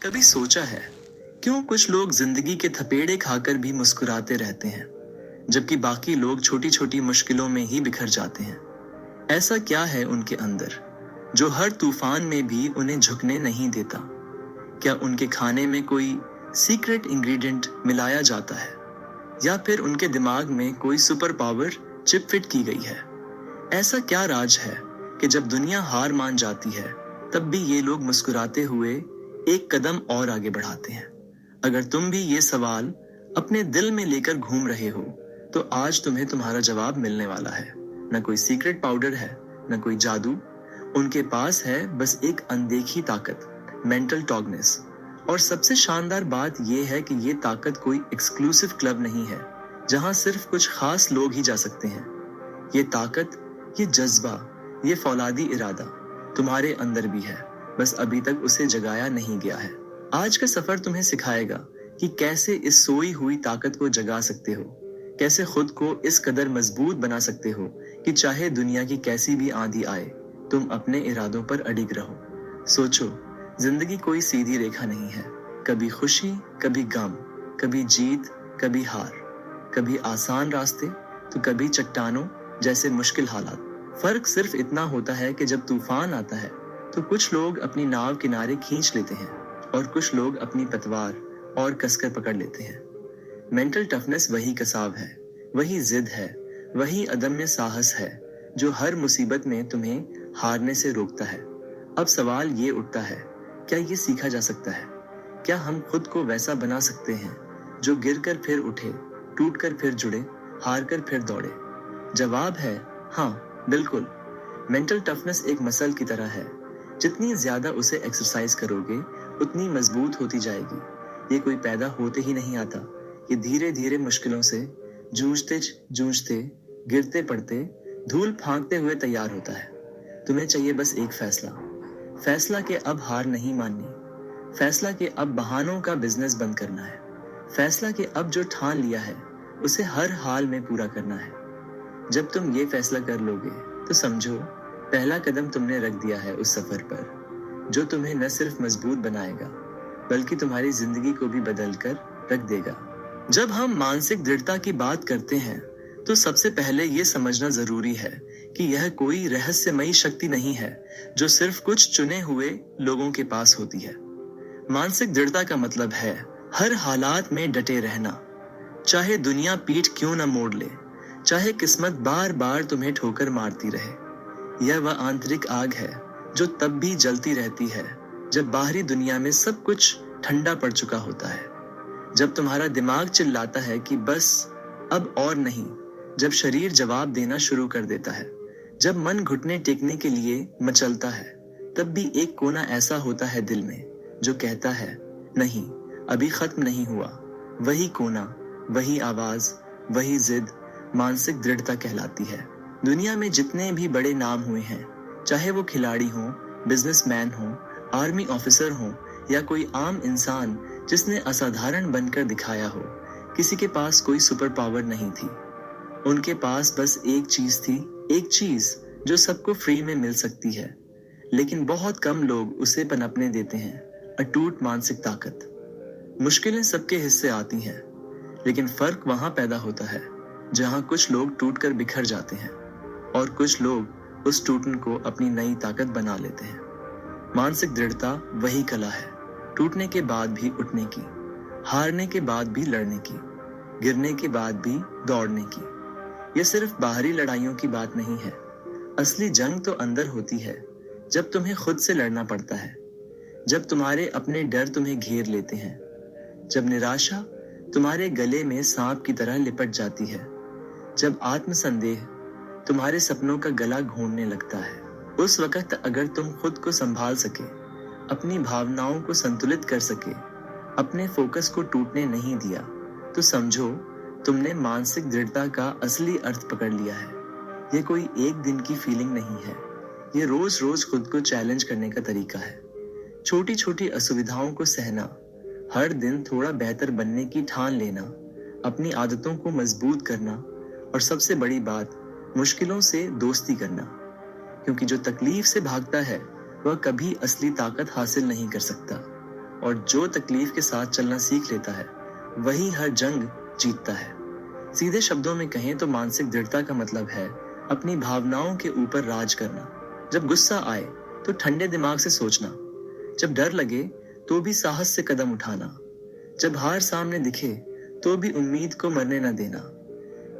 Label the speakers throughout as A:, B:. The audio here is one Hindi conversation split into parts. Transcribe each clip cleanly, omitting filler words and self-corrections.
A: कभी सोचा है क्यों कुछ लोग जिंदगी के थपेड़े खाकर भी मुस्कुराते रहते हैं, जबकि बाकी लोग छोटी छोटी मुश्किलों में ही बिखर जाते हैं। ऐसा क्या है उनके अंदर जो हर तूफान में भी उन्हें झुकने नहीं देता? क्या उनके खाने में कोई सीक्रेट इंग्रेडिएंट मिलाया जाता है, या फिर उनके दिमाग में कोई सुपर पावर चिप फिट की गई है? ऐसा क्या राज है कि जब दुनिया हार मान जाती है तब भी ये लोग मुस्कुराते हुए एक कदम और आगे बढ़ाते हैं? अगर तुम भी ये सवाल अपने दिल में लेकर घूम रहे हो तो आज तुम्हें तुम्हारा जवाब मिलने वाला है। न कोई सीक्रेट पाउडर है, न कोई जादू। उनके पास है बस एक अनदेखी ताकत, मेंटल टॉगनेस। और सबसे शानदार बात यह है कि ये ताकत कोई एक्सक्लूसिव क्लब नहीं है जहां सिर्फ कुछ खास लोग ही जा सकते हैं। ये ताकत, ये जज्बा, ये फौलादी इरादा तुम्हारे अंदर भी है, बस अभी तक उसे जगाया नहीं गया है। आज का सफर तुम्हें सिखाएगा कि कैसे इस सोई हुई ताकत को जगा सकते हो, कैसे खुद को इस कदर मजबूत बना सकते हो कि चाहे दुनिया की कैसी भी आंधी आए तुम अपने इरादों पर अडिग रहो। सोचो, जिंदगी कोई सीधी रेखा नहीं है। कभी खुशी, कभी गम, कभी जीत, कभी हार, कभी आसान रास्ते तो कभी चट्टानों जैसे मुश्किल हालात। फर्क सिर्फ इतना होता है कि जब तूफान आता है तो कुछ लोग अपनी नाव किनारे खींच लेते हैं और कुछ लोग अपनी पतवार और कसकर पकड़ लेते हैं। मेंटल टफनेस वही कसाब है, वही जिद है, वही अदम्य साहस है जो हर मुसीबत में तुम्हें हारने से रोकता है। अब सवाल ये उठता है, क्या ये सीखा जा सकता है? क्या हम खुद को वैसा बना सकते हैं जो गिरकर फिर उठे, टूटकर फिर जुड़े, हारकर फिर दौड़े? जवाब है हाँ, बिल्कुल। मेंटल टफनेस एक मसल की तरह है, जितनी ज्यादा उसे एक्सरसाइज करोगे उतनी मजबूत होती जाएगी। ये कोई पैदा होते ही नहीं आता, ये धीरे धीरे मुश्किलों से जूझते जूझते, गिरते पड़ते, धूल फांकते हुए तैयार होता है। तुम्हें चाहिए बस एक फैसला, फैसला कि अब हार नहीं माननी, फैसला कि अब बहानों का बिजनेस बंद करना है, फैसला कि अब जो ठान लिया है उसे हर हाल में पूरा करना है। जब तुम ये फैसला कर लोगे तो समझो पहला कदम तुमने रख दिया है उस सफर पर जो तुम्हें न सिर्फ मजबूत बनाएगा बल्कि तुम्हारी जिंदगी को भी बदल कर रख देगा। जब हम मानसिक दृढ़ता की बात करते हैं तो सबसे पहले ये समझना जरूरी है कि यह कोई रहस्यमयी शक्ति नहीं है जो सिर्फ कुछ चुने हुए लोगों के पास होती है। मानसिक दृढ़ता का मतलब है हर हालात में डटे रहना, चाहे दुनिया पीठ क्यों न मोड़ ले, चाहे किस्मत बार बार तुम्हें ठोकर मारती रहे। यह वह आंतरिक आग है जो तब भी जलती रहती है जब बाहरी दुनिया में सब कुछ ठंडा पड़ चुका होता है। जब तुम्हारा दिमाग चिल्लाता है कि बस अब और नहीं, जब शरीर जवाब देना शुरू कर देता है, जब मन घुटने टेकने के लिए मचलता है, तब भी एक कोना ऐसा होता है दिल में जो कहता है नहीं, अभी खत्म नहीं हुआ। वही कोना, वही आवाज, वही जिद मानसिक दृढ़ता कहलाती है। दुनिया में जितने भी बड़े नाम हुए हैं, चाहे वो खिलाड़ी हों, बिजनेसमैन हों, आर्मी ऑफिसर हों या कोई आम इंसान जिसने असाधारण बनकर दिखाया हो, किसी के पास कोई सुपर पावर नहीं थी। उनके पास बस एक चीज थी, एक चीज जो सबको फ्री में मिल सकती है, लेकिन बहुत कम लोग उसे पनपने देते हैं, अटूट मानसिक ताकत। मुश्किलें सबके हिस्से आती हैं, लेकिन फर्क वहां पैदा होता है जहां कुछ लोग टूटकर बिखर जाते हैं और कुछ लोग उस टूटन को अपनी नई ताकत बना लेते हैं। मानसिक दृढ़ता वही कला है, टूटने के बाद भी उठने की, हारने के बाद भी लड़ने की, गिरने के बाद भी दौड़ने की। यह सिर्फ बाहरी लड़ाइयों की बात नहीं है, असली जंग तो अंदर होती है जब तुम्हें खुद से लड़ना पड़ता है, जब तुम्हारे अपने डर तुम्हें घेर लेते हैं, जब निराशा तुम्हारे गले में सांप की तरह लिपट जाती है, जब आत्मसंदेह तुम्हारे सपनों का गला घोंटने लगता है। उस वक्त अगर तुम खुद को संभाल सके, अपनी भावनाओं को संतुलित कर सके, अपने फोकस को टूटने नहीं दिया, तो समझो तुमने मानसिक दृढ़ता का असली अर्थ पकड़ लिया है। ये कोई एक दिन की फीलिंग नहीं है, ये रोज रोज खुद को चैलेंज करने का तरीका है। छोटी छोटी असुविधाओं को सहना, हर दिन थोड़ा बेहतर बनने की ठान लेना, अपनी आदतों को मजबूत करना और सबसे बड़ी बात, मुश्किलों से दोस्ती करना। क्योंकि जो तकलीफ से भागता है वह कभी असली ताकत हासिल नहीं कर सकता। और जो तकलीफ के साथ चलना सीख लेता है वही हर जंग जीतता है। सीधे शब्दों में कहें तो मानसिक दृढ़ता का मतलब है अपनी भावनाओं के ऊपर राज करना। जब गुस्सा आए तो ठंडे दिमाग से सोचना, जब डर लगे तो भी साहस से कदम उठाना, जब हार सामने दिखे तो भी उम्मीद को मरने न देना।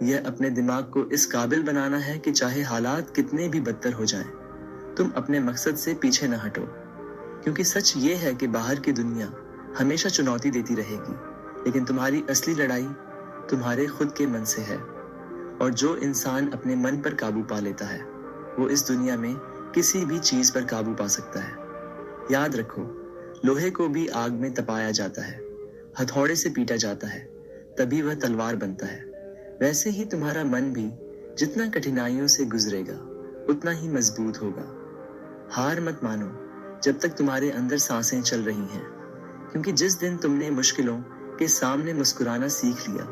A: यह अपने दिमाग को इस काबिल बनाना है कि चाहे हालात कितने भी बदतर हो जाएं, तुम अपने मकसद से पीछे न हटो। क्योंकि सच ये है कि बाहर की दुनिया हमेशा चुनौती देती रहेगी, लेकिन तुम्हारी असली लड़ाई तुम्हारे खुद के मन से है। और जो इंसान अपने मन पर काबू पा लेता है वो इस दुनिया में किसी भी चीज पर काबू पा सकता है। याद रखो, लोहे को भी आग में तपाया जाता है, हथौड़े से पीटा जाता है, तभी वह तलवार बनता है। वैसे ही तुम्हारा मन भी जितना कठिनाइयों से गुजरेगा उतना ही मजबूत होगा। हार मत मानो जब तक तुम्हारे अंदर सांसें चल रही हैं, क्योंकि जिस दिन तुमने मुश्किलों के सामने मुस्कुराना सीख लिया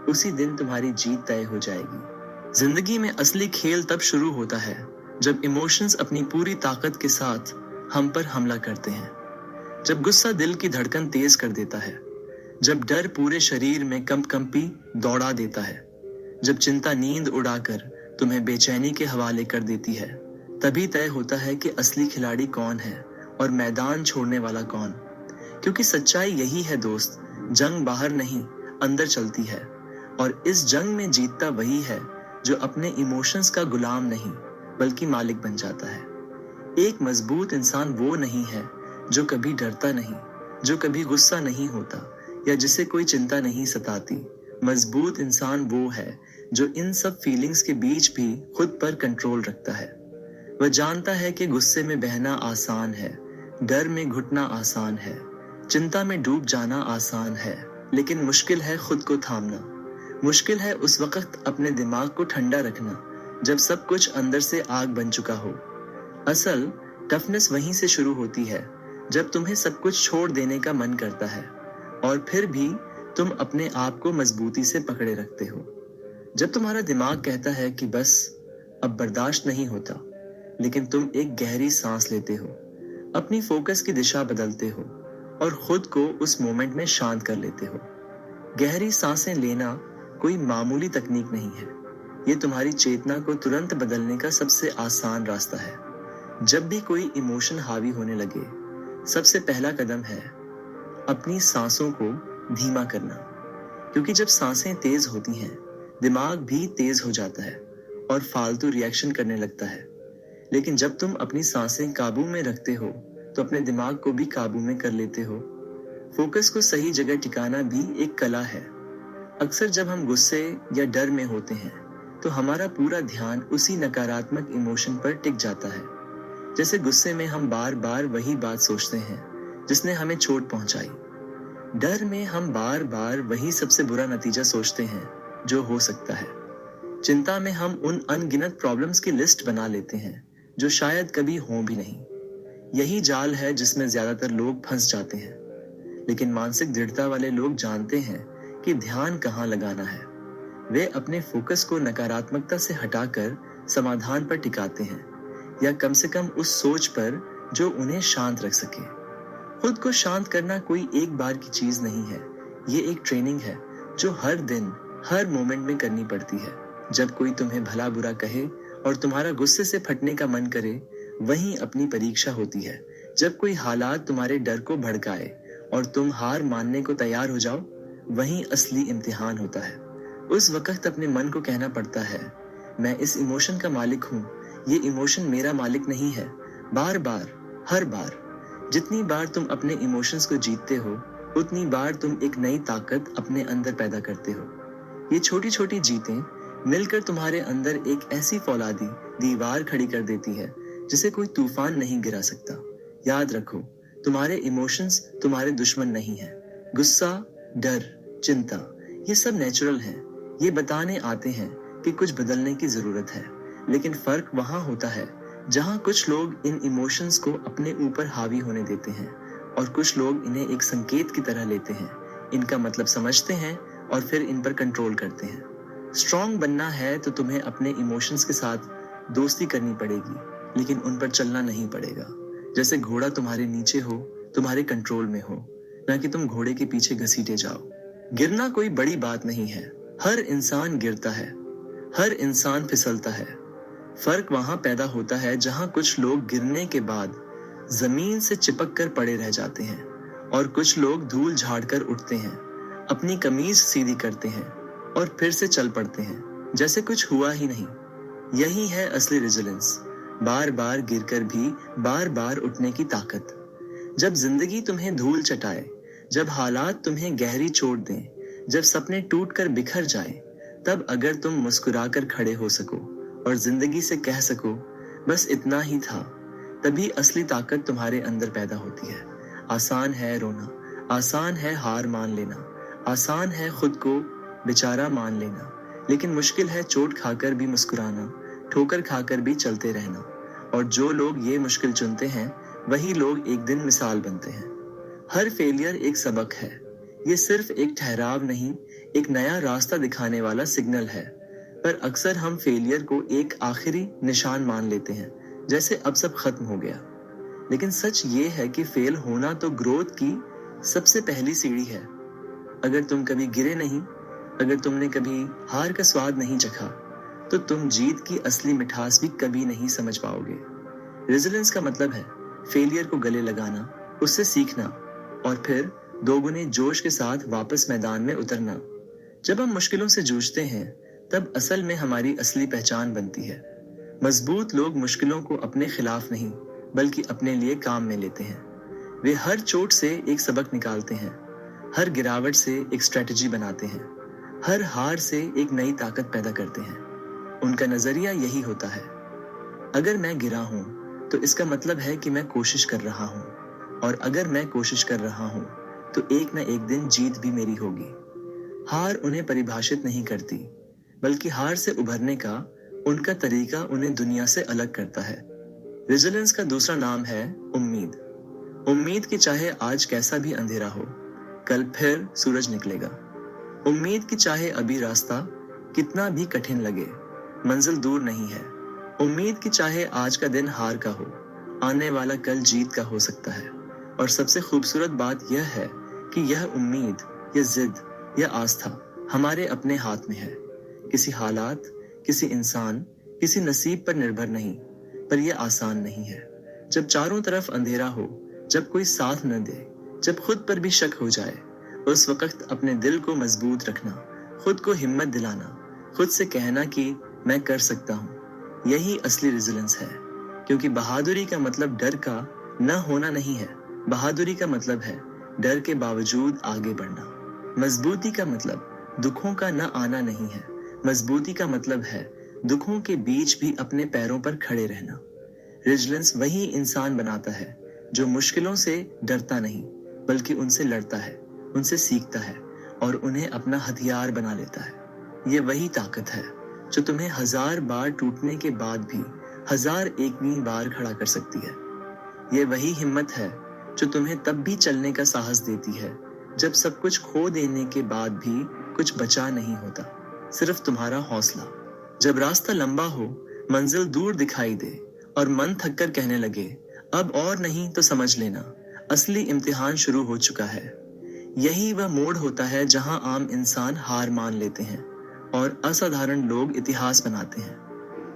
A: उसी दिन तुम्हारी जीत तय हो जाएगी। जिंदगी में असली खेल तब शुरू होता है जब इमोशंस अपनी पूरी ताकत के साथ हम पर हमला करते हैं। जब गुस्सा दिल की धड़कन तेज कर देता है, जब डर पूरे शरीर में कंपकंपी दौड़ा देता है, जब चिंता नींद उड़ाकर तुम्हें बेचैनी के हवाले कर देती है, तभी तय होता है कि असली खिलाड़ी कौन है और मैदान छोड़ने वाला कौन। क्योंकि सच्चाई यही है दोस्त, जंग बाहर नहीं अंदर चलती है, और इस जंग में जीतता वही है जो अपने इमोशंस का गुलाम नहीं बल्कि मालिक बन जाता है। एक मजबूत इंसान वो नहीं है जो कभी डरता नहीं, जो कभी गुस्सा नहीं होता या जिसे कोई चिंता नहीं सताती। मजबूत इंसान वो है जो इन सब फीलिंग्स के बीच भी खुद पर कंट्रोल रखता है। वह जानता है कि गुस्से में बहना आसान है, डर में घुटना आसान है, चिंता में डूब जाना आसान है, लेकिन मुश्किल है खुद को थामना। मुश्किल है उस वक्त अपने दिमाग को ठंडा रखना जब सब कुछ अंदर से आग बन चुका हो। असल टफनेस वहीं से शुरू होती है जब तुम्हें सब कुछ छोड़ देने का मन करता है और फिर भी तुम अपने आप को मजबूती से पकड़े रखते हो। जब तुम्हारा दिमाग कहता है कि बस अब बर्दाश्त नहीं होता, लेकिन तुम एक गहरी सांस लेते हो, अपनी फोकस की दिशा बदलते हो और खुद को उस मोमेंट में शांत कर लेते हो। गहरी सांसें लेना कोई मामूली तकनीक नहीं है, ये तुम्हारी चेतना को तुरंत बदलने का सबसे आसान रास्ता है। जब भी कोई इमोशन हावी होने लगे, सबसे पहला कदम है अपनी सांसों को धीमा करना। क्योंकि जब सांसें तेज होती हैं, दिमाग भी तेज हो जाता है और फालतू रिएक्शन करने लगता है। लेकिन जब तुम अपनी सांसें काबू में रखते हो तो अपने दिमाग को भी काबू में कर लेते हो। फोकस को सही जगह टिकाना भी एक कला है। अक्सर जब हम गुस्से या डर में होते हैं तो हमारा पूरा ध्यान उसी नकारात्मक इमोशन पर टिक जाता है। जैसे गुस्से में हम बार बार वही बात सोचते हैं जिसने हमें चोट पहुंचाई। डर में हम बार बार वही सबसे बुरा नतीजा सोचते हैं जो हो सकता है। चिंता में हम उन अनगिनत प्रॉब्लम्स की लिस्ट बना लेते हैं जो शायद कभी हो भी नहीं। यही जाल है जिसमें ज्यादातर लोग फंस जाते हैं। लेकिन मानसिक दृढ़ता वाले लोग जानते हैं कि ध्यान कहाँ लगाना है। वे अपने फोकस को नकारात्मकता से हटाकर समाधान पर टिकाते हैं, या कम से कम उस सोच पर जो उन्हें शांत रख सके। खुद को शांत करना कोई एक बार की चीज नहीं है, ये एक ट्रेनिंग है जो हर दिन हर मोमेंट में करनी पड़ती है। जब कोई तुम्हें भला बुरा कहे और तुम्हारा गुस्से से फटने का मन करे, वहीं अपनी परीक्षा होती है। जब कोई हालात तुम्हारे डर को भड़काए और तुम हार मानने को तैयार हो जाओ, वहीं असली इम्तिहान होता है। उस वक्त अपने मन को कहना पड़ता है, मैं इस इमोशन का मालिक हूँ, ये इमोशन मेरा मालिक नहीं है। बार बार, हर बार, जितनी बार तुम अपने इमोशंस को जीतते हो, उतनी बार तुम एक नई ताकत अपने अंदर पैदा करते हो। ये छोटी छोटी जीतें मिलकर तुम्हारे अंदर एक ऐसी फौलादी दीवार खड़ी कर देती है जिसे कोई तूफान नहीं गिरा सकता। याद रखो, तुम्हारे इमोशंस तुम्हारे दुश्मन नहीं है। गुस्सा, डर, चिंता, ये सब नेचुरल हैं। ये बताने आते हैं कि कुछ बदलने की जरूरत है। लेकिन फर्क वहां होता है जहां कुछ लोग इन इमोशंस को अपने ऊपर हावी होने देते हैं और कुछ लोग इन्हें एक संकेत की तरह लेते हैं, इनका मतलब समझते हैं और फिर इन पर कंट्रोल करते हैं। स्ट्रॉन्ग बनना है तो तुम्हें अपने इमोशंस के साथ दोस्ती करनी पड़ेगी, लेकिन उन पर चलना नहीं पड़ेगा। जैसे घोड़ा तुम्हारे नीचे हो, तुम्हारे कंट्रोल में हो, ना कि तुम घोड़े के पीछे घसीटे जाओ। गिरना कोई बड़ी बात नहीं है। हर इंसान गिरता है, हर इंसान फिसलता है। फर्क वहां पैदा होता है जहां कुछ लोग गिरने के बाद जमीन से चिपक कर पड़े रह जाते हैं और कुछ लोग धूल झाड़कर उठते हैं, अपनी कमीज सीधी करते हैं और फिर से चल पड़ते हैं जैसे कुछ हुआ ही नहीं। यही है असली रेजिलियंस, बार बार गिरकर भी बार बार उठने की ताकत। जब जिंदगी तुम्हें धूल चटाए, जब हालात तुम्हें गहरी चोट दें, जब सपने टूटकर बिखर जाए, तब अगर तुम मुस्कुराकर खड़े हो सको और जिंदगी से कह सको बस इतना ही था, तभी असली ताकत तुम्हारे अंदर पैदा होती है। आसान है रोना, आसान है हार मान लेना, आसान है खुद को बेचारा मान लेना, लेकिन मुश्किल है चोट खाकर भी मुस्कुराना, ठोकर खाकर भी चलते रहना। और जो लोग ये मुश्किल चुनते हैं वही लोग एक दिन मिसाल बनते हैं। हर फेलियर एक सबक है। ये सिर्फ एक ठहराव नहीं, एक नया रास्ता दिखाने वाला सिग्नल है। पर अक्सर हम फेलियर को एक आखिरी निशान मान लेते हैं, जैसे अब सब खत्म हो गया। लेकिन सच ये है कि फेल होना तो ग्रोथ की सबसे पहली सीढ़ी है। अगर तुम कभी गिरे नहीं, अगर तुमने कभी हार का स्वाद नहीं चखा, तो तुम जीत की असली मिठास भी कभी नहीं समझ पाओगे। रेजिलियंस का मतलब है फेलियर को गले लगाना, उससे सीखना और फिर दोगुने जोश के साथ वापस मैदान में उतरना। जब हम मुश्किलों से जूझते हैं, तब असल में हमारी असली पहचान बनती है। मजबूत लोग मुश्किलों को अपने खिलाफ नहीं, बल्कि अपने लिए काम में लेते हैं। वे हर चोट से एक सबक निकालते हैं, हर गिरावट से एक स्ट्रेटजी बनाते हैं, हर हार से एक नई ताकत पैदा करते हैं। उनका नजरिया यही होता है, अगर मैं गिरा हूं तो इसका मतलब है कि मैं कोशिश कर रहा हूं, और अगर मैं कोशिश कर रहा हूं तो एक न एक दिन जीत भी मेरी होगी। हार उन्हें परिभाषित नहीं करती, बल्कि हार से उभरने का उनका तरीका उन्हें दुनिया से अलग करता है। रेजिलियंस का दूसरा नाम है उम्मीद। उम्मीद कि चाहे आज कैसा भी अंधेरा हो, कल फिर सूरज निकलेगा। उम्मीद कि चाहे अभी रास्ता कितना भी कठिन लगे, मंजिल दूर नहीं है। उम्मीद कि चाहे आज का दिन हार का हो, आने वाला कल जीत का हो सकता है। और सबसे खूबसूरत बात यह है कि यह उम्मीद, यह जिद, यह आस्था हमारे अपने हाथ में है। किसी हालात, किसी इंसान, किसी नसीब पर निर्भर नहीं। पर यह आसान नहीं है। जब चारों तरफ अंधेरा हो, जब कोई साथ न दे, जब खुद पर भी शक हो जाए, उस वक्त अपने दिल को मजबूत रखना, खुद को हिम्मत दिलाना, खुद से कहना कि मैं कर सकता हूँ, यही असली रेजिलियंस है। क्योंकि बहादुरी का मतलब डर का न होना नहीं है। बहादुरी का मतलब है डर के बावजूद आगे बढ़ना। मजबूती का मतलब दुखों का न आना नहीं है। मजबूती का मतलब है दुखों के बीच भी अपने पैरों पर खड़े रहना। रेजिलियंस वही इंसान बनाता है जो मुश्किलों से डरता नहीं, बल्कि उनसे लड़ता है, उनसे सीखता है और उन्हें अपना हथियार बना लेता है। ये वही ताकत है जो तुम्हें 1000 बार टूटने के बाद भी 1001वीं बार खड़ा कर सकती है। ये वही हिम्मत है जो तुम्हें तब भी चलने का साहस देती है जब सब कुछ खो देने के बाद भी कुछ बचा नहीं होता, सिर्फ तुम्हारा हौसला। जब रास्ता लंबा हो, मंजिल दूर दिखाई दे और मन थक कर कहने लगे अब और नहीं तो समझ लेना असली इम्तिहान शुरू हो चुका है। यही वह मोड़ होता है जहां आम इंसान हार मान लेते हैं और असाधारण लोग इतिहास बनाते हैं।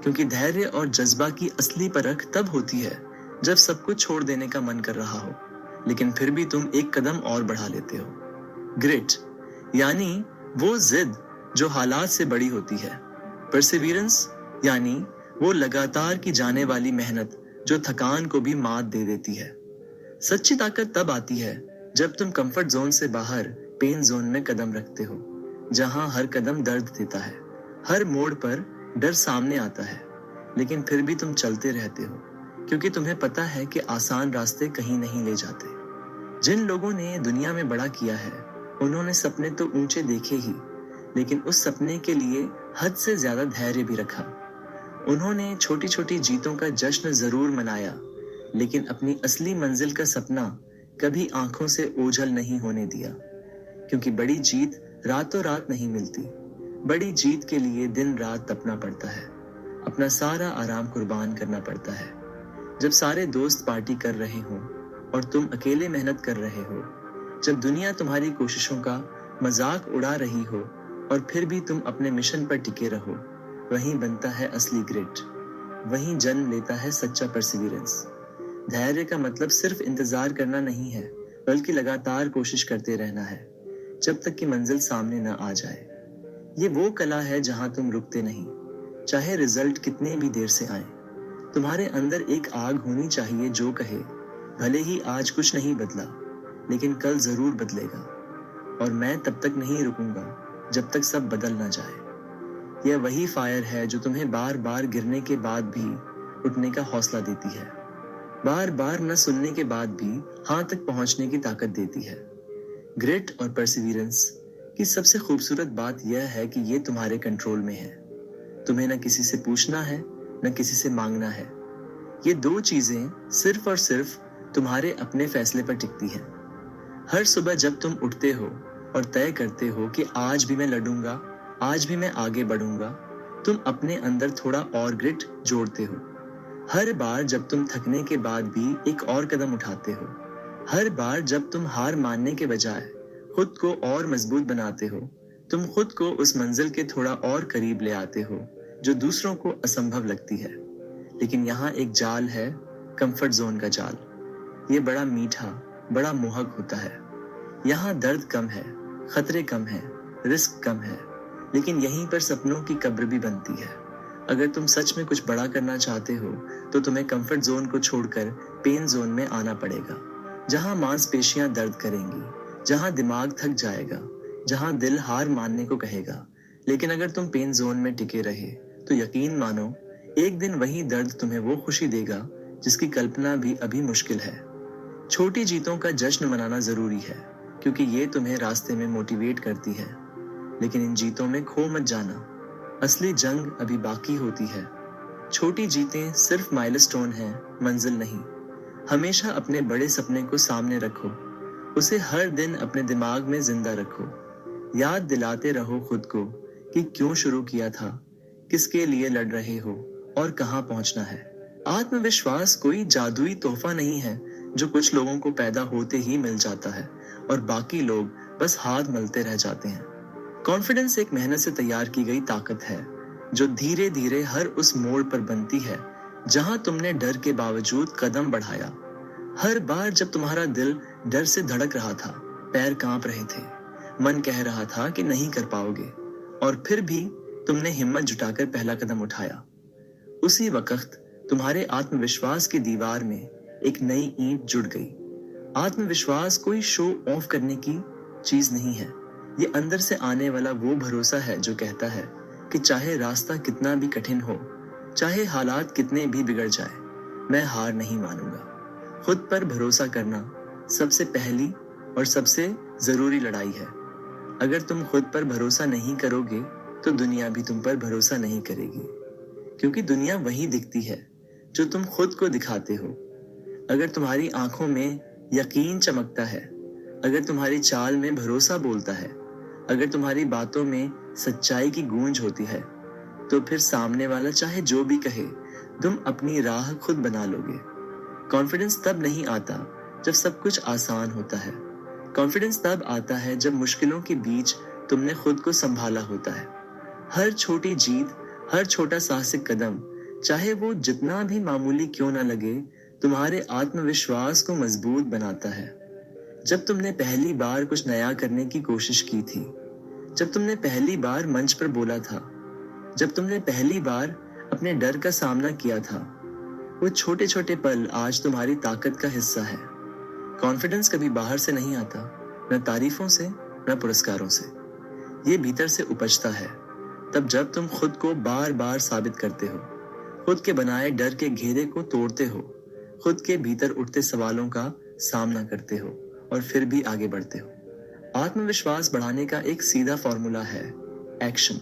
A: क्योंकि धैर्य और जज्बा की असली परख तब होती है जब सब कुछ छोड़ देने का मन कर रहा हो, लेकिन फिर भी तुम एक कदम और बढ़ा लेते हो। ग्रिट यानी वो जिद जो हालात से बड़ी होती है। परसिवियरेंस यानी वो लगातार की जाने वाली मेहनत जो थकान को भी मात दे देती है। सच्ची ताकत तब आती है जब तुम कंफर्ट जोन से बाहर पेन जोन में कदम रखते हो, जहां हर कदम दर्द देता है, हर मोड़ पर डर सामने आता है, लेकिन फिर भी तुम चलते रहते हो क्योंकि तुम्हें पता है कि आसान रास्ते कहीं नहीं ले जाते। जिन लोगों ने दुनिया में बड़ा किया है, उन्होंने सपने तो ऊंचे देखे ही, लेकिन उस सपने के लिए हद से ज्यादा धैर्य भी रखा। उन्होंने छोटी छोटी जीतों का जश्न जरूर मनाया, लेकिन अपनी असली मंजिल का सपना कभी आंखों से ओझल नहीं होने दिया। क्योंकि बड़ी जीत रातों रात नहीं मिलती। बड़ी जीत के लिए दिन रात तपना पड़ता है, अपना सारा आराम कुर्बान करना पड़ता है। जब सारे दोस्त पार्टी कर रहे हों और तुम अकेले मेहनत कर रहे हो, जब दुनिया तुम्हारी कोशिशों का मजाक उड़ा रही हो और फिर भी तुम अपने मिशन पर टिके रहो, वहीं बनता है असली ग्रिट, वहीं जन्म लेता है सच्चा परसिवियरेंस। धैर्य का मतलब सिर्फ इंतजार करना नहीं है, बल्कि लगातार कोशिश करते रहना है, जब तक कि मंजिल सामने न आ जाए। ये वो कला है जहां तुम रुकते नहीं, चाहे रिजल्ट कितने भी देर से आए। तुम्हारे अंदर एक आग होनी चाहिए जो कहे, भले ही आज कुछ नहीं बदला, लेकिन कल जरूर बदलेगा, और मैं तब तक नहीं रुकूंगा जब तक सब बदल ना जाए। यह वही फायर है जो तुम्हें बार बार गिरने के बाद भी उठने का हौसला देती है, बार बार न सुनने के बाद भी हां तक पहुंचने की ताकत देती है। ग्रिट और परसिवियरेंस की सबसे खूबसूरत बात यह है कि ये तुम्हारे कंट्रोल में है। तुम्हें न किसी से पूछना है, न किसी से मांगना है। ये दो चीजें सिर्फ और सिर्फ तुम्हारे अपने फैसले पर टिकती हैं। हर सुबह जब तुम उठते हो और तय करते हो कि आज भी मैं लड़ूंगा, आज भी मैं आगे बढ़ूंगा, तुम अपने अंदर थोड़ा और ग्रिट जोड़ते हो। हर बार जब तुम थकने के बाद भी एक और कदम उठाते हो, हर बार जब तुम हार मानने के बजाय खुद को और मजबूत बनाते हो, तुम खुद को उस मंजिल के थोड़ा और करीब ले आते हो जो दूसरों को असंभव लगती है। लेकिन यहाँ एक जाल है, कंफर्ट जोन का जाल। ये बड़ा मीठा, बड़ा मोहक होता है। यहाँ दर्द कम है, खतरे कम है, रिस्क कम है, लेकिन यहीं पर सपनों की कब्र भी बनती है। अगर तुम सच में कुछ बड़ा करना चाहते हो तो तुम्हें कंफर्ट जोन को छोड़कर पेन जोन में आना पड़ेगा, जहाँ मांसपेशियां दर्द करेंगी, जहाँ दिमाग थक जाएगा, जहाँ दिल हार मानने को कहेगा। लेकिन अगर तुम पेन जोन में टिके रहे तो यकीन मानो, एक दिन वही दर्द तुम्हें वो खुशी देगा जिसकी कल्पना भी अभी मुश्किल है। छोटी जीतों का जश्न मनाना जरूरी है, क्योंकि ये तुम्हें रास्ते में मोटिवेट करती है। लेकिन इन जीतों में खो मत जाना, असली जंग अभी बाकी होती है। छोटी जीतें सिर्फ माइलस्टोन हैं, मंजिल नहीं। हमेशा अपने बड़े सपने को सामने रखो, उसे हर दिन अपने दिमाग में जिंदा रखो। याद दिलाते रहो खुद को कि क्यों शुरू किया था, किसके लिए लड़ रहे हो और कहां पहुंचना है। आत्मविश्वास कोई जादुई तोहफा नहीं है जो कुछ लोगों को पैदा होते ही मिल जाता है और बाकी लोग बस हाथ मलते रह जाते हैं। कॉन्फिडेंस एक मेहनत से तैयार की गई ताकत है जो धीरे धीरे हर उस मोड़ पर बनती है जहां तुमने डर के बावजूद कदम बढ़ाया। हर बार जब तुम्हारा दिल डर से धड़क रहा था, पैर कांप रहे थे, मन कह रहा था कि नहीं कर पाओगे, और फिर भी तुमने हिम्मत जुटाकर पहला कदम उठाया। उसी वक्त तुम्हारे आत्मविश्वास की दीवार में एक नई ईंट जुड़ गई। आत्मविश्वास कोई शो ऑफ करने की चीज नहीं है, ये अंदर से आने वाला वो भरोसा है जो कहता है कि चाहे रास्ता कितना भी कठिन हो, चाहे हालात कितने भी बिगड़ जाए, मैं हार नहीं मानूंगा। खुद पर भरोसा करना सबसे पहली और सबसे जरूरी लड़ाई है। अगर तुम खुद पर भरोसा नहीं करोगे तो दुनिया भी तुम पर भरोसा नहीं करेगी, क्योंकि दुनिया वही दिखती है जो तुम खुद को दिखाते हो। अगर तुम्हारी आंखों में यकीन चमकता है, अगर तुम्हारी चाल में भरोसा बोलता है, अगर तुम्हारी बातों में सच्चाई की गूंज होती है, तो फिर सामने वाला चाहे जो भी कहे, तुम अपनी राह खुद बना लोगे। कॉन्फिडेंस तब नहीं आता जब सब कुछ आसान होता है। कॉन्फिडेंस तब आता है जब मुश्किलों के बीच तुमने खुद को संभाला होता है। हर छोटी जीत, हर छोटा साहसिक कदम, चाहे वो जितना भी मामूली क्यों ना लगे, तुम्हारे आत्मविश्वास को मजबूत बनाता है। जब तुमने पहली बार कुछ नया करने की कोशिश की थी, जब तुमने पहली बार मंच पर बोला था, जब तुमने पहली बार अपने डर का सामना किया था, वो छोटे छोटे पल आज तुम्हारी ताकत का हिस्सा है। कॉन्फिडेंस कभी बाहर से नहीं आता, न तारीफों से, न पुरस्कारों से। ये भीतर से उपजता है, तब जब तुम खुद को बार बार साबित करते हो, खुद के बनाए डर के घेरे को तोड़ते हो, खुद के भीतर उठते सवालों का सामना करते हो और फिर भी आगे बढ़ते हो। आत्मविश्वास बढ़ाने का एक सीधा फॉर्मूला है, एक्शन।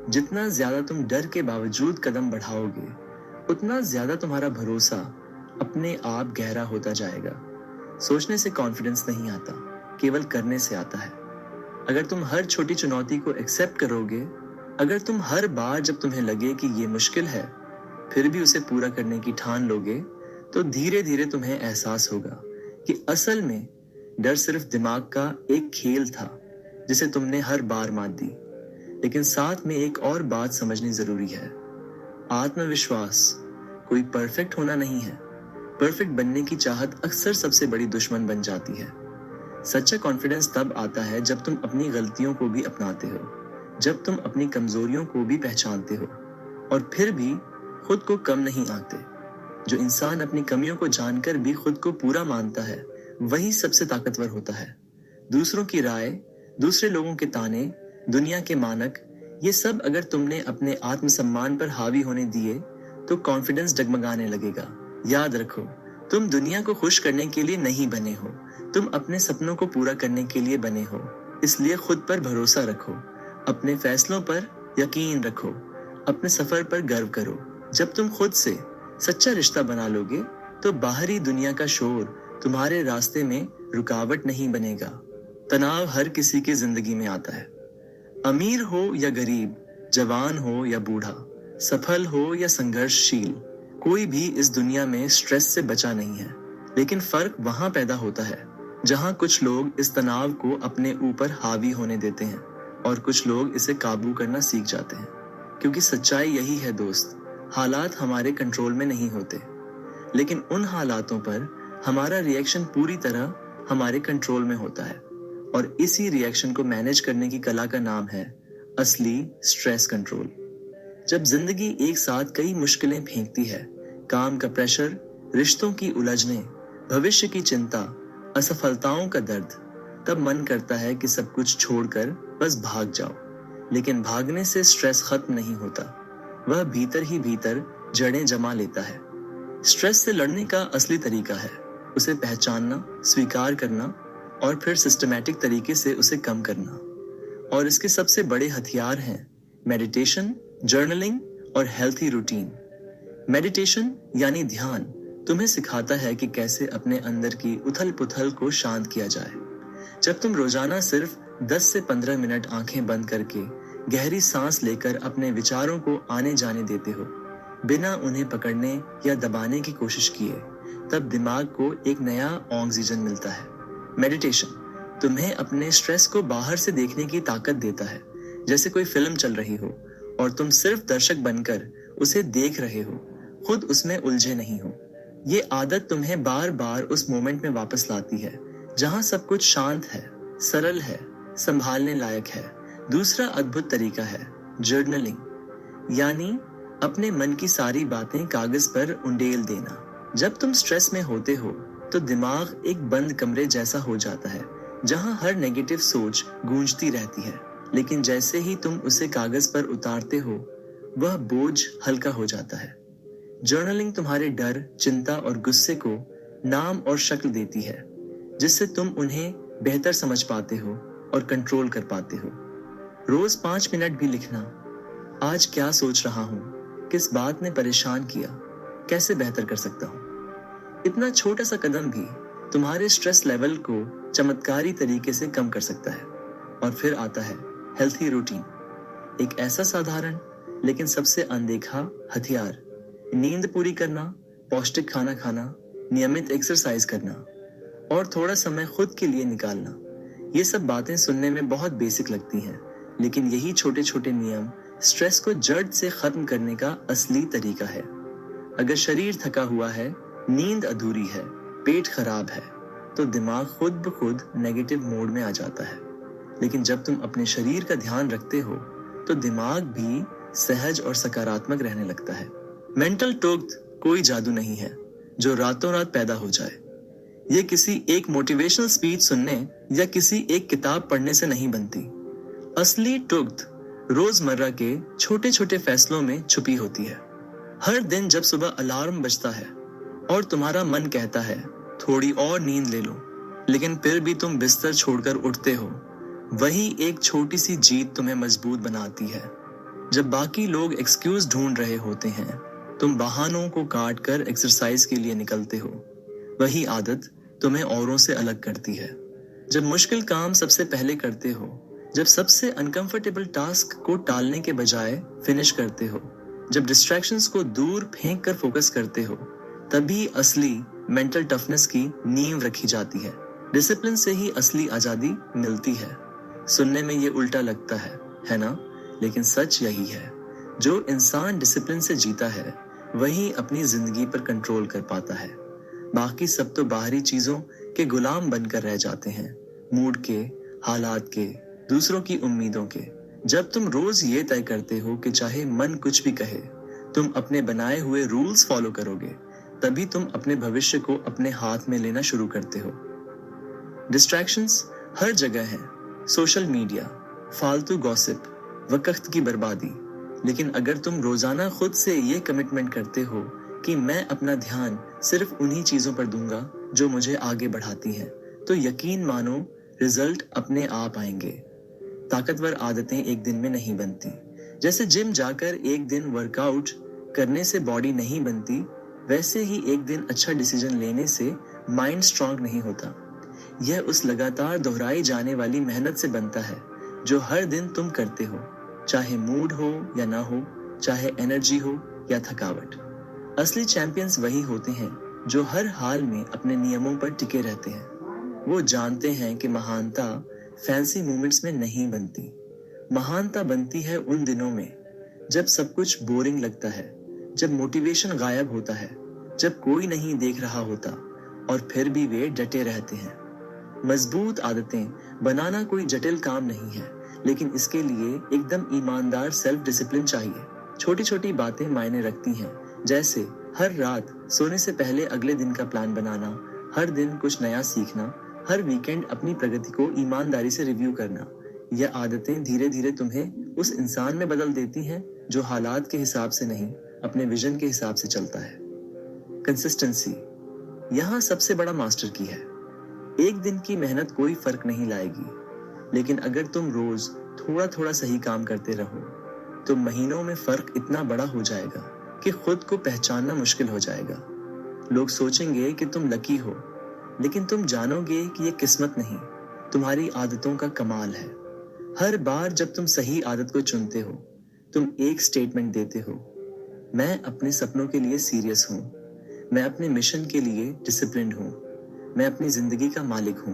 A: जितना ज्यादा तुम डर के बावजूद कदम बढ़ाओगे, उतना ज्यादा तुम्हारा भरोसा अपने आप गहरा होता जाएगा। सोचने से कॉन्फिडेंस नहीं आता, केवल करने से आता है। अगर तुम हर छोटी चुनौती को एक्सेप्ट करोगे, अगर तुम हर बार जब तुम्हें लगे कि ये मुश्किल है, फिर भी उसे पूरा करने की ठान लोगे, तो धीरे धीरे तुम्हें एहसास होगा कि असल में डर सिर्फ दिमाग का एक खेल था जिसे तुमने हर बार मात दी। लेकिन साथ में एक और बात समझनी जरूरी है। आत्मविश्वास कोई परफेक्ट होना नहीं है। परफेक्ट बनने की चाहत अक्सर सबसे बड़ी दुश्मन बन जाती है। सच्चा कॉन्फिडेंस तब आता है जब तुम अपनी गलतियों को भी अपनाते हो, जब तुम अपनी कमजोरियों को भी पहचानते हो और फिर भी खुद को कम नहीं आंकते। जो इंसान अपनी कमियों को जानकर भी खुद को पूरा मानता है वही सबसे ताकतवर होता है। दूसरों की राय, दूसरे लोगों के ताने, दुनिया के मानक, ये सब अगर तुमने अपने आत्मसम्मान पर हावी होने दिए तो कॉन्फिडेंस डगमगाने लगेगा। याद रखो, तुम दुनिया को खुश करने के लिए नहीं बने हो, तुम अपने सपनों को पूरा करने के लिए बने हो। इसलिए खुद पर भरोसा रखो, अपने फैसलों पर यकीन रखो, अपने सफर पर गर्व करो। जब तुम खुद से सच्चा रिश्ता बना लोगे तो बाहरी दुनिया का शोर तुम्हारे रास्ते में रुकावट नहीं बनेगा। तनाव हर किसी की जिंदगी में आता है, अमीर हो या गरीब, जवान हो या बूढ़ा, सफल हो या संघर्षशील, कोई भी इस दुनिया में स्ट्रेस से बचा नहीं है। लेकिन फर्क वहां पैदा होता है जहां कुछ लोग इस तनाव को अपने ऊपर हावी होने देते हैं और कुछ लोग इसे काबू करना सीख जाते हैं। क्योंकि सच्चाई यही है दोस्त, हालात हमारे कंट्रोल में नहीं होते, लेकिन उन हालातों पर हमारा रिएक्शन पूरी तरह हमारे कंट्रोल में होता है। और इसी रिएक्शन को मैनेज करने की कला का नाम है असली स्ट्रेस कंट्रोल। जब जिंदगी एक साथ कई मुश्किलें फेंकती है, काम का प्रेशर, रिश्तों की उलझनें, भविष्य की चिंता, असफलताओं का दर्द, तब मन करता है कि सब कुछ छोड़कर बस भाग जाओ। लेकिन भागने से स्ट्रेस खत्म नहीं होता, वह भीतर ही भीतर जड़ें जमा लेता है। स्ट्रेस से लड़ने का असली तरीका है उसे पहचानना, स्वीकार करना और फिर सिस्टमैटिक तरीके से उसे कम करना। और इसके सबसे बड़े हथियार हैं मेडिटेशन, जर्नलिंग और हेल्थी रूटीन। मेडिटेशन यानी ध्यान तुम्हें सिखाता है कि कैसे अपने अंदर की उथल पुथल को शांत किया जाए। जब तुम रोजाना सिर्फ 10 से 15 मिनट आंखें बंद करके गहरी सांस लेकर अपने विचारों को आने जाने देते हो, बिना उन्हें पकड़ने या दबाने की कोशिश किए, तब दिमाग को एक नया ऑक्सीजन मिलता है। मेडिटेशन तुम्हें अपने स्ट्रेस को बाहर से देखने की ताकत देता है, जैसे कोई फिल्म चल रही हो और तुम सिर्फ दर्शक बनकर उसे देख रहे हो, खुद उसमें उलझे नहीं हो। ये आदत तुम्हें बार बार उस मोमेंट में वापस लाती है जहां सब कुछ शांत है, सरल है, संभालने लायक है। दूसरा अद्भुत तरीका है जर्नलिंग, यानी अपने मन की सारी बातें कागज पर उंडेल देना। जब तुम स्ट्रेस में होते हो तो दिमाग एक बंद कमरे जैसा हो जाता है जहां हर नेगेटिव सोच गूंजती रहती है। लेकिन जैसे ही तुम उसे कागज पर उतारते हो, वह बोझ हल्का हो जाता है। जर्नलिंग तुम्हारे डर, चिंता और गुस्से को नाम और शक्ल देती है, जिससे तुम उन्हें बेहतर समझ पाते हो और कंट्रोल कर पाते हो। रोज 5 मिनट भी लिखना, आज क्या सोच रहा हूँ, किस बात ने परेशान किया, कैसे बेहतर कर सकता हूँ। इतना छोटा सा कदम भी तुम्हारे स्ट्रेस लेवल को चमत्कारी तरीके से कम कर सकता है। और फिर आता है हेल्थी रूटीन, एक ऐसा साधारण लेकिन सबसे अनदेखा हथियार। नींद पूरी करना, पौष्टिक खाना खाना, नियमित एक्सरसाइज करना और थोड़ा समय खुद के लिए निकालना। ये सब बातें सुनने में बहुत बेसिक लगती हैं, लेकिन यही छोटे छोटे नियम स्ट्रेस को जड़ से खत्म करने का असली तरीका है। अगर शरीर थका हुआ है, नींद अधूरी है, पेट खराब है, तो दिमाग खुद ब खुद नेगेटिव मोड में आ जाता है। लेकिन जब तुम अपने शरीर का ध्यान रखते हो तो दिमाग भी सहज और सकारात्मक रहने लगता है। मेंटल टोक्त कोई जादू नहीं है जो रातों रात पैदा हो जाए। ये किसी एक मोटिवेशनल स्पीच सुनने या किसी एक किताब पढ़ने से नहीं बनती। असली टोक्त रोजमर्रा के छोटे छोटे फैसलों में छुपी होती है। हर दिन जब सुबह अलार्म बजता है और तुम्हारा मन कहता है थोड़ी और नींद ले लो, लेकिन फिर भी तुम बिस्तर छोड़कर उठते हो, वही एक छोटी सी जीत तुम्हें मजबूत बनाती है। जब बाकी लोग एक्सक्यूज ढूंढ रहे होते हैं, तुम बहानों को काट कर एक्सरसाइज के लिए निकलते हो। वही आदत तुम्हें औरों से अलग करती है। जब मुश्किल काम सबसे पहले करते हो, जब सबसे अनकंफर्टेबल टास्क को टालने के बजाय फिनिश करते हो, जब डिस्ट्रैक्शंस को दूर फेंक कर फोकस करते हो, तभी असली मेंटल टफनेस की नींव रखी जाती है। डिसिप्लिन से ही असली आजादी मिलती है। सुनने में ये उल्टा लगता है ना? लेकिन सच यही है, जो इंसान डिसिप्लिन से जीता है वही अपनी जिंदगी पर कंट्रोल कर पाता है। बाकी सब तो बाहरी चीजों के गुलाम बनकर रह जाते हैं, मूड के, हालात के, दूसरों की उम्मीदों के। जब तुम रोज ये तय करते हो कि चाहे मन कुछ भी कहे, तुम अपने बनाए हुए रूल्स फॉलो करोगे, तभी तुम अपने भविष्य को अपने हाथ में लेना शुरू करते हो। डिस्ट्रैक्शंस हर जगह हैं, सोशल मीडिया, फालतू गॉसिप, वक्त की बर्बादी। लेकिन अगर तुम रोजाना खुद से ये कमिटमेंट करते हो कि मैं अपना ध्यान सिर्फ उन्हीं चीजों पर दूंगा जो मुझे आगे बढ़ाती हैं, तो यकीन मानो रिजल्ट अपने आप आएंगे। ताकतवर आदतें एक दिन में नहीं बनती। जैसे जिम जाकर एक दिन वर्कआउट करने से बॉडी नहीं बनती, वैसे ही एक दिन अच्छा डिसीजन लेने से माइंड स्ट्रांग नहीं होता। यह उस लगातार दोहराई जाने वाली मेहनत से बनता है जो हर दिन तुम करते हो, चाहे मूड हो या ना हो, चाहे एनर्जी हो या थकावट। असली चैंपियंस वही होते हैं जो हर हाल में अपने नियमों पर टिके रहते हैं। वो जानते हैं कि महानता फैंसी मूवमेंट्स में नहीं बनती। महानता बनती है उन दिनों में जब सब कुछ बोरिंग लगता है, जब मोटिवेशन गायब होता है, जब कोई नहीं देख रहा होता और फिर भी वे डटे रहते हैं। मजबूत आदतें बनाना कोई जटिल काम नहीं है, लेकिन इसके लिए एकदम ईमानदार सेल्फ डिसिप्लिन चाहिए। छोटी छोटी बातें मायने रखती हैं, जैसे हर रात सोने से पहले अगले दिन का प्लान बनाना, हर दिन कुछ नया सीखना, हर वीकेंड अपनी प्रगति को ईमानदारी से रिव्यू करना। यह आदतें धीरे धीरे तुम्हें उस इंसान में बदल देती हैं जो हालात के हिसाब से नहीं, अपने विजन के हिसाब से चलता है। कंसिस्टेंसी यहाँ सबसे बड़ा मास्टर की है। एक दिन की मेहनत कोई फर्क नहीं लाएगी, लेकिन अगर तुम रोज थोड़ा थोड़ा सही काम करते रहो, तो महीनों में फर्क इतना बड़ा हो जाएगा कि खुद को पहचानना मुश्किल हो जाएगा। लोग सोचेंगे कि तुम लकी हो, लेकिन तुम जानोगे कि ये किस्मत नहीं, तुम्हारी आदतों का कमाल है। हर बार जब तुम सही आदत को चुनते हो, तुम एक स्टेटमेंट देते हो, मैं अपने सपनों के लिए सीरियस हूँ, मैं अपने मिशन के लिए डिसिप्लिन्ड हूँ, मैं अपनी जिंदगी का मालिक हूँ।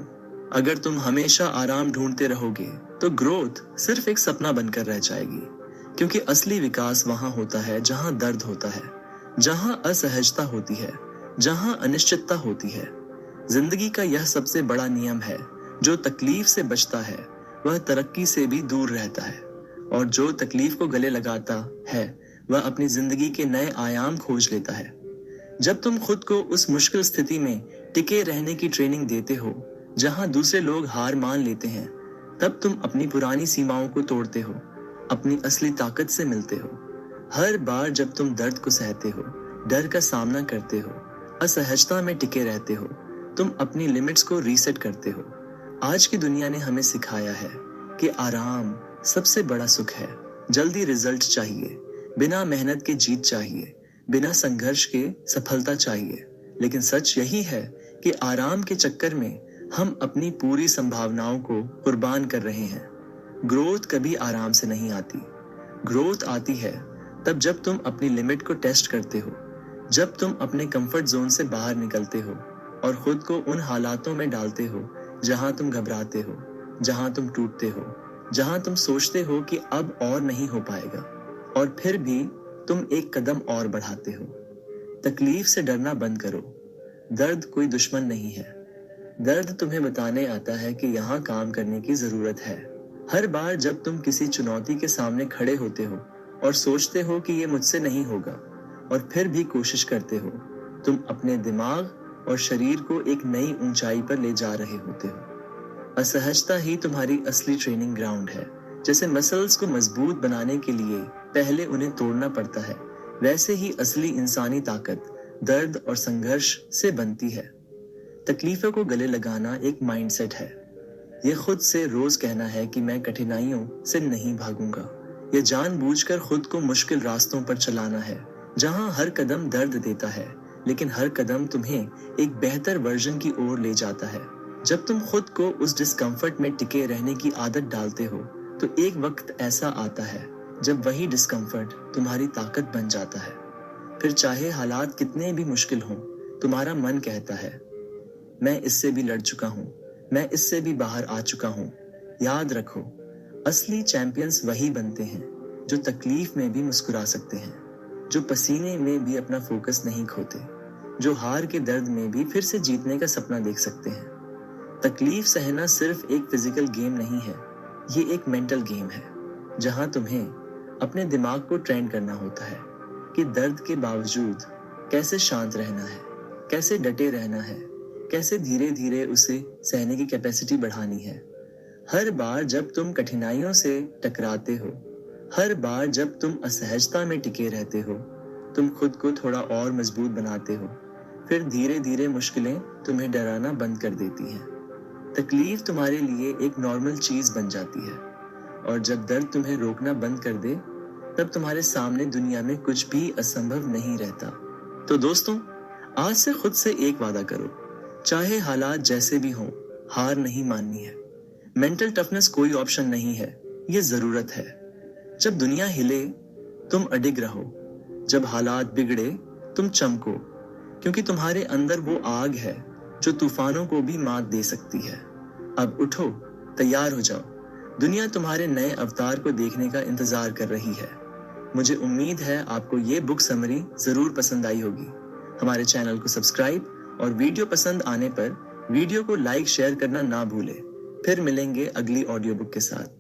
A: अगर तुम हमेशा आराम ढूंढते रहोगे, तो ग्रोथ सिर्फ एक सपना बनकर रह जाएगी। क्योंकि असली विकास वहां होता है जहां दर्द होता है, जहां असहजता होती है, जहां अनिश्चितता होती है। जिंदगी का यह सबसे बड़ा नियम है, जो तकलीफ से बचता है वह तरक्की से भी दूर रहता है, और जो तकलीफ को गले लगाता है वह अपनी जिंदगी के नए आयाम खोज लेता है। जब तुम खुद को उस मुश्किल स्थिति में टिके रहने की ट्रेनिंग देते हो जहां दूसरे लोग हार मान लेते हैं, तब तुम अपनी पुरानी सीमाओं को तोड़ते हो, अपनी असली ताकत से मिलते हो। हर बार जब तुम दर्द को सहते हो, डर का सामना करते हो, असहजता में टिके रहते हो, तुम अपनी लिमिट्स को रीसेट करते हो। आज की दुनिया ने हमें सिखाया है कि आराम सबसे बड़ा सुख है। जल्दी रिजल्ट चाहिए, बिना मेहनत के जीत चाहिए, बिना संघर्ष के सफलता चाहिए। लेकिन सच यही है कि आराम के चक्कर में हम अपनी पूरी संभावनाओं को कुर्बान कर रहे हैं। ग्रोथ कभी आराम से नहीं आती। ग्रोथ आती है तब जब तुम अपनी लिमिट को टेस्ट करते हो, जब तुम अपने कंफर्ट जोन से बाहर निकलते हो और खुद को उन हालातों में डालते हो जहां तुम घबराते हो, जहां तुम टूटते हो, जहां तुम सोचते हो कि अब और नहीं हो पाएगा, और फिर भी तुम एक कदम और बढ़ाते हो। तकलीफ से डरना बंद करो। दर्द कोई दुश्मन नहीं है। दर्द तुम्हें बताने आता है कि यहाँ काम करने की जरूरत है। हर बार जब तुम किसी चुनौती के सामने खड़े होते हो और सोचते हो कि ये मुझसे नहीं होगा, और फिर भी कोशिश करते हो, तुम अपने दिमाग और शरीर को एक नई ऊंचाई पर ले जा रहे होते हो। असहजता ही तुम्हारी असली ट्रेनिंग ग्राउंड है। जैसे मसल्स को मजबूत बनाने के लिए पहले उन्हें तोड़ना पड़ता है, वैसे ही असली इंसानी ताकत दर्द और संघर्ष से बनती है। तकलीफों को गले लगाना एक माइंडसेट है। ये खुद से रोज कहना है कि मैं कठिनाइयों से नहीं भागूंगा। ये जानबूझकर खुद को मुश्किल रास्तों पर चलाना है, जहां हर कदम दर्द देता है, लेकिन हर कदम तुम्हें एक बेहतर वर्जन की ओर ले जाता है। जब तुम खुद को उस डिस्कम्फर्ट में टिके रहने की आदत डालते हो, तो एक वक्त ऐसा आता है जब वही डिस्कम्फर्ट तुम्हारी ताकत बन जाता है। फिर चाहे हालात कितने भी मुश्किल हों, तुम्हारा मन कहता है, मैं इससे भी लड़ चुका हूँ, मैं इससे भी बाहर आ चुका हूँ। याद रखो, असली चैंपियंस वही बनते हैं जो तकलीफ में भी मुस्कुरा सकते हैं, जो पसीने में भी अपना फोकस नहीं खोते, जो हार के दर्द में भी फिर से जीतने का सपना देख सकते हैं। तकलीफ सहना सिर्फ एक फिजिकल गेम नहीं है, ये एक मेंटल गेम है, जहां तुम्हें अपने दिमाग को ट्रेन करना होता है कि दर्द के बावजूद कैसे शांत रहना है, कैसे डटे रहना है, कैसे धीरे धीरे उसे सहने की कैपेसिटी बढ़ानी है। हर बार जब तुम कठिनाइयों से टकराते हो, हर बार जब तुम असहजता में टिके रहते हो, तुम खुद को थोड़ा और मजबूत बनाते हो। फिर धीरे धीरे मुश्किलें तुम्हें डराना बंद कर देती हैं। तकलीफ तुम्हारे लिए एक नॉर्मल चीज बन जाती है, और जब दर्द तुम्हें रोकना बंद कर दे, तब तुम्हारे सामने दुनिया में कुछ भी असंभव नहीं रहता। तो दोस्तों, आज से खुद से एक वादा करो, चाहे हालात जैसे भी हों, हार नहीं माननी है। मेंटल टफनेस कोई ऑप्शन नहीं है, ये जरूरत है। जब दुनिया हिले, तुम अडिग रहो। जब हालात बिगड़े, तुम चमको, क्योंकि तुम्हारे अंदर वो आग है जो तूफानों को भी मात दे सकती है। अब उठो, तैयार हो जाओ। दुनिया तुम्हारे नए अवतार को देखने का इंतजार कर रही है। मुझे उम्मीद है आपको ये बुक समरी जरूर पसंद आई होगी। हमारे चैनल को सब्सक्राइब और वीडियो पसंद आने पर वीडियो को लाइक शेयर करना ना भूलें। फिर मिलेंगे अगली ऑडियो बुक के साथ।